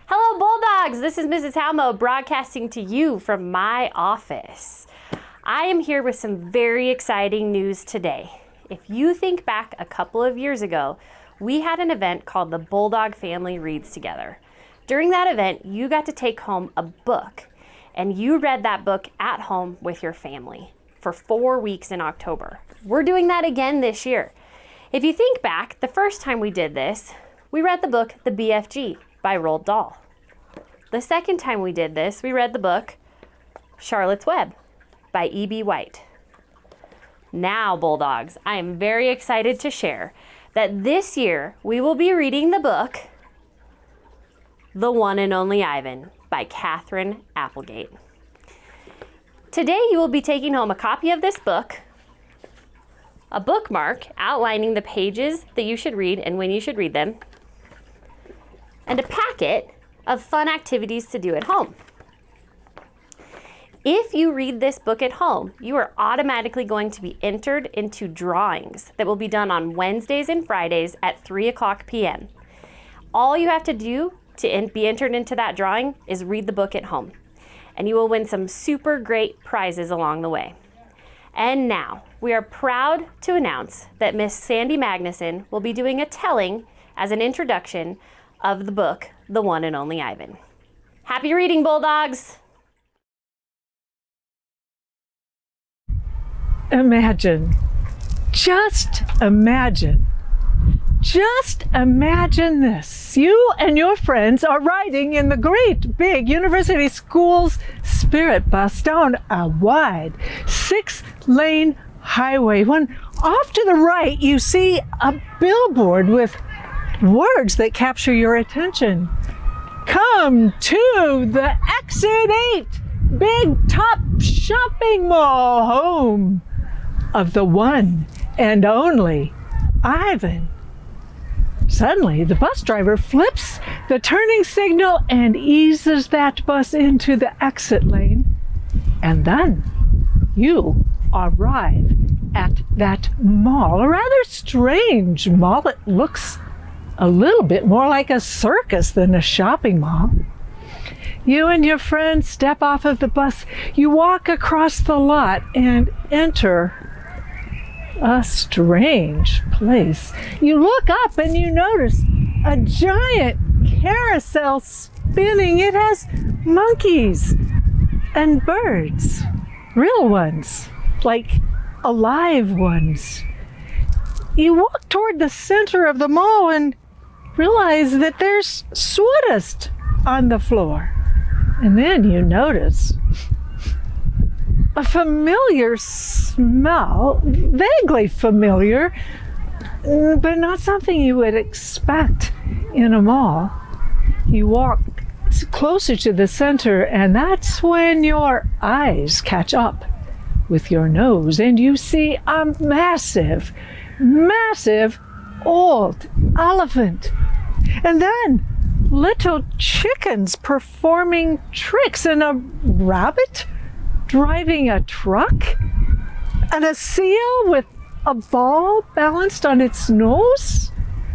Hello, Bulldogs! This is Mrs. Halmo broadcasting to you from my office. I am here with some very exciting news today. If you think back a couple of years ago, we had an event called the Bulldog Family Reads Together. During that event, you got to take home a book, and you read that book at home with your family for 4 weeks in October. We're doing that again this year. If you think back, the first time we did this, we read the book The BFG by Roald Dahl. The second time we did this, we read the book Charlotte's Web by E.B. White. Now, Bulldogs, I am very excited to share that this year we will be reading the book The One and Only Ivan by Katherine Applegate. Today you will be taking home a copy of this book, a bookmark outlining the pages that you should read and when you should read them, and a packet of fun activities to do at home. If you read this book at home, you are automatically going to be entered into drawings that will be done on Wednesdays and Fridays at 3:00 p.m. All you have to do to be entered into that drawing is read the book at home, and you will win some super great prizes along the way. And now, we are proud to announce that Miss Sandy Magnuson will be doing a telling as an introduction of the book, The One and Only Ivan. Happy reading, Bulldogs! Imagine, just imagine this. You and your friends are riding in the great big University Schools Spirit Bus down a wide 6-lane highway. When off to the right, you see a billboard with words that capture your attention. Come to the Exit 8 Big Top Shopping Mall, home of the one and only Ivan. Suddenly, the bus driver flips the turning signal and eases that bus into the exit lane. And then you arrive at that mall, a rather strange mall. It looks a little bit more like a circus than a shopping mall. You and your friends step off of the bus. You walk across the lot and enter a strange place. You look up and you notice a giant carousel spinning. It has monkeys and birds, real ones, like alive ones. You walk toward the center of the mall and realize that there's sawdust on the floor. And then you notice a familiar smell, vaguely familiar, but not something you would expect in a mall. You walk closer to the center, and that's when your eyes catch up with your nose, and you see a massive old elephant. And then little chickens performing tricks, and a rabbit driving a truck, and a seal with a ball balanced on its nose,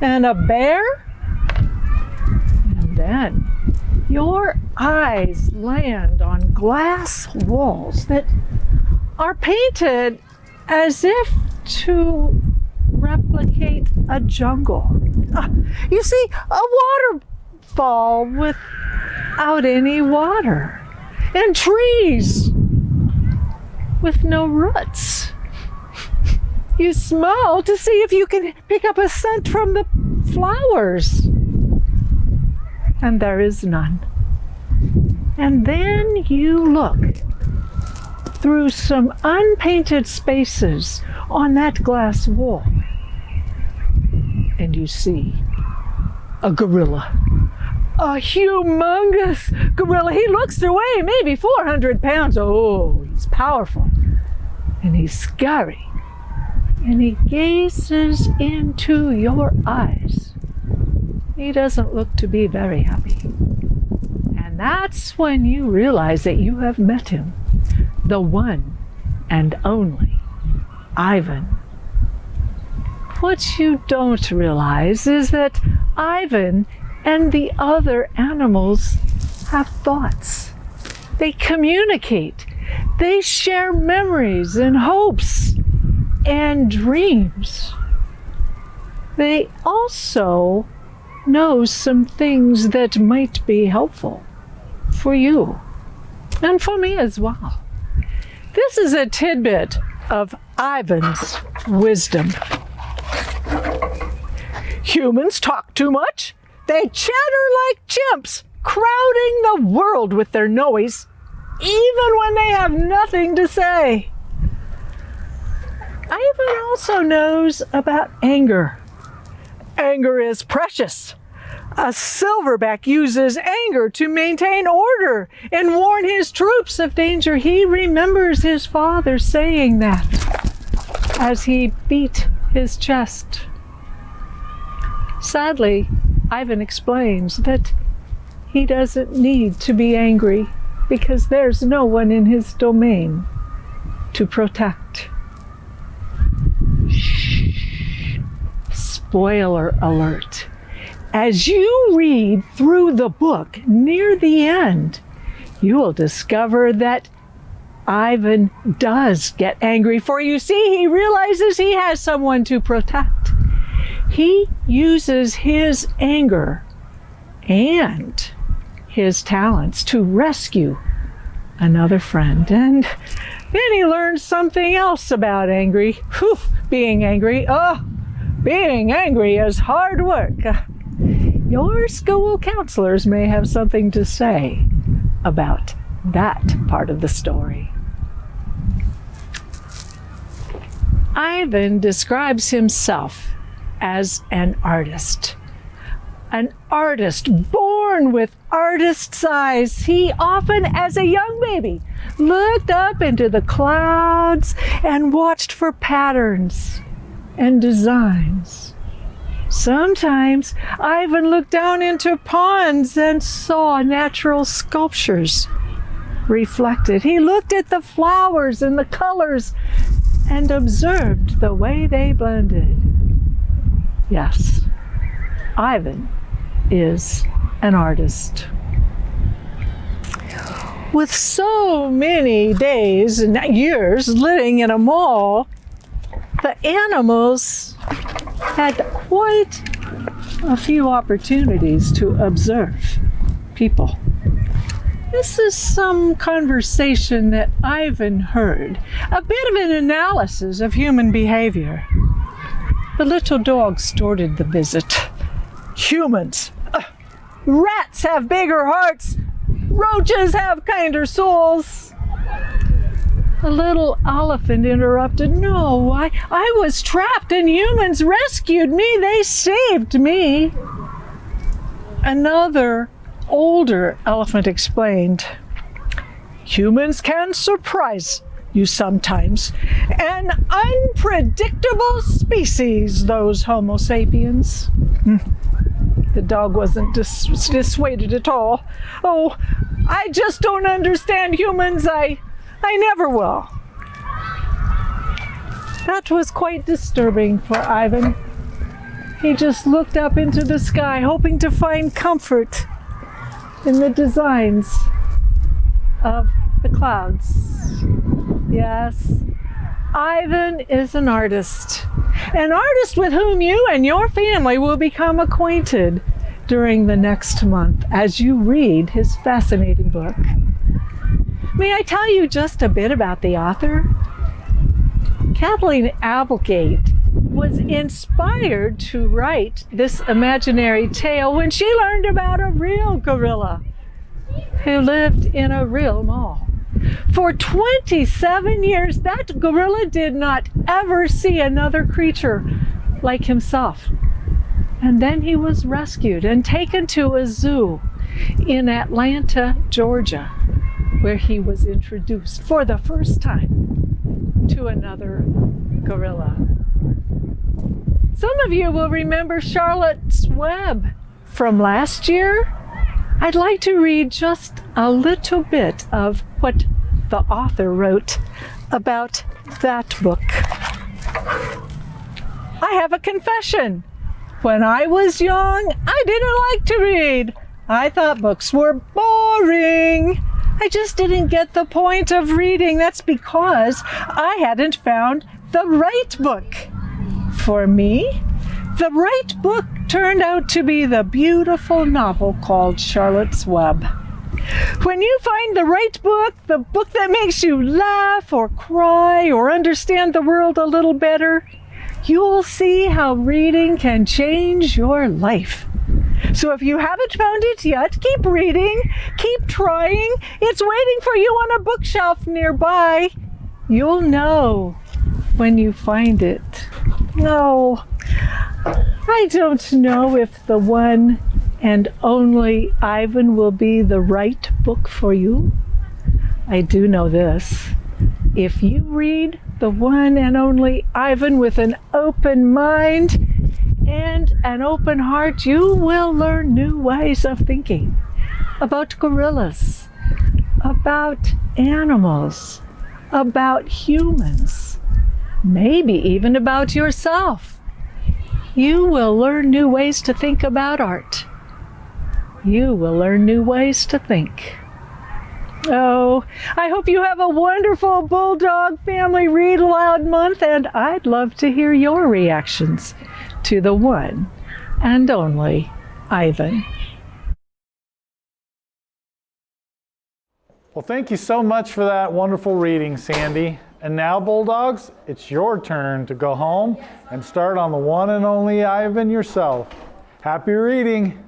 and a bear. And then your eyes land on glass walls that are painted as if to replicate a jungle. You see a waterfall without any water, and trees with no roots. You smell to see if you can pick up a scent from the flowers, and there is none. And then you look through some unpainted spaces on that glass wall, and you see a gorilla. A humongous gorilla. He looks to weigh maybe 400 pounds. Oh, he's powerful. And he's scary. And he gazes into your eyes. He doesn't look to be very happy. And that's when you realize that you have met him. The one and only Ivan. What you don't realize is that Ivan and the other animals have thoughts. They communicate. They share memories and hopes and dreams. They also know some things that might be helpful for you and for me as well. This is a tidbit of Ivan's wisdom. Humans talk too much. They chatter like chimps, crowding the world with their noise, even when they have nothing to say. Ivan also knows about anger. Anger is precious. A silverback uses anger to maintain order and warn his troops of danger. He remembers his father saying that as he beat his chest. Sadly, Ivan explains that he doesn't need to be angry because there's no one in his domain to protect. Shh. Spoiler alert. As you read through the book near the end, you will discover that Ivan does get angry, for you see, he realizes he has someone to protect. He uses his anger and his talents to rescue another friend. And then he learns something else about being angry. Being angry is hard work. Your school counselors may have something to say about that part of the story. Ivan describes himself as an artist born with artist's eyes. He often, as a young baby, looked up into the clouds and watched for patterns and designs. Sometimes Ivan looked down into ponds and saw natural sculptures reflected. He looked at the flowers and the colors and observed the way they blended. Yes, Ivan is an artist. With so many days and years living in a mall, the animals had quite a few opportunities to observe people. This is some conversation that Ivan heard, a bit of an analysis of human behavior. The little dog started the visit. Humans. Rats have bigger hearts. Roaches have kinder souls. The little elephant interrupted. No, I was trapped and humans rescued me. They saved me. Another older elephant explained. Humans can surprise you sometimes. An unpredictable species, those Homo sapiens. The dog wasn't dissuaded at all. Oh, I just don't understand humans. I never will. That was quite disturbing for Ivan. He just looked up into the sky, hoping to find comfort in the designs of the clouds. Yes, Ivan is an artist with whom you and your family will become acquainted during the next month as you read his fascinating book. May I tell you just a bit about the author? Kathleen Applegate was inspired to write this imaginary tale when she learned about a real gorilla who lived in a real mall. For 27 years, that gorilla did not ever see another creature like himself. And then he was rescued and taken to a zoo in Atlanta, Georgia, where he was introduced for the first time to another gorilla. Some of you will remember Charlotte's Web from last year. I'd like to read just a little bit of what the author wrote about that book. I have a confession. When I was young, I didn't like to read. I thought books were boring. I just didn't get the point of reading. That's because I hadn't found the right book. For me, the right book turned out to be the beautiful novel called Charlotte's Web. When you find the right book, the book that makes you laugh or cry or understand the world a little better, you'll see how reading can change your life. So if you haven't found it yet, keep reading, keep trying. It's waiting for you on a bookshelf nearby. You'll know when you find it. No, I don't know if the one and only Ivan will be the right book for you. I do know this. If you read the one and only Ivan with an open mind and an open heart, you will learn new ways of thinking about gorillas, about animals, about humans, maybe even about yourself. You will learn new ways to think about art. You will learn new ways to think. Oh, I hope you have a wonderful Bulldog Family Read Aloud Month, and I'd love to hear your reactions to the one and only Ivan. Well, thank you so much for that wonderful reading, Sandy. And now, Bulldogs, it's your turn to go home and start on the one and only Ivan yourself. Happy reading!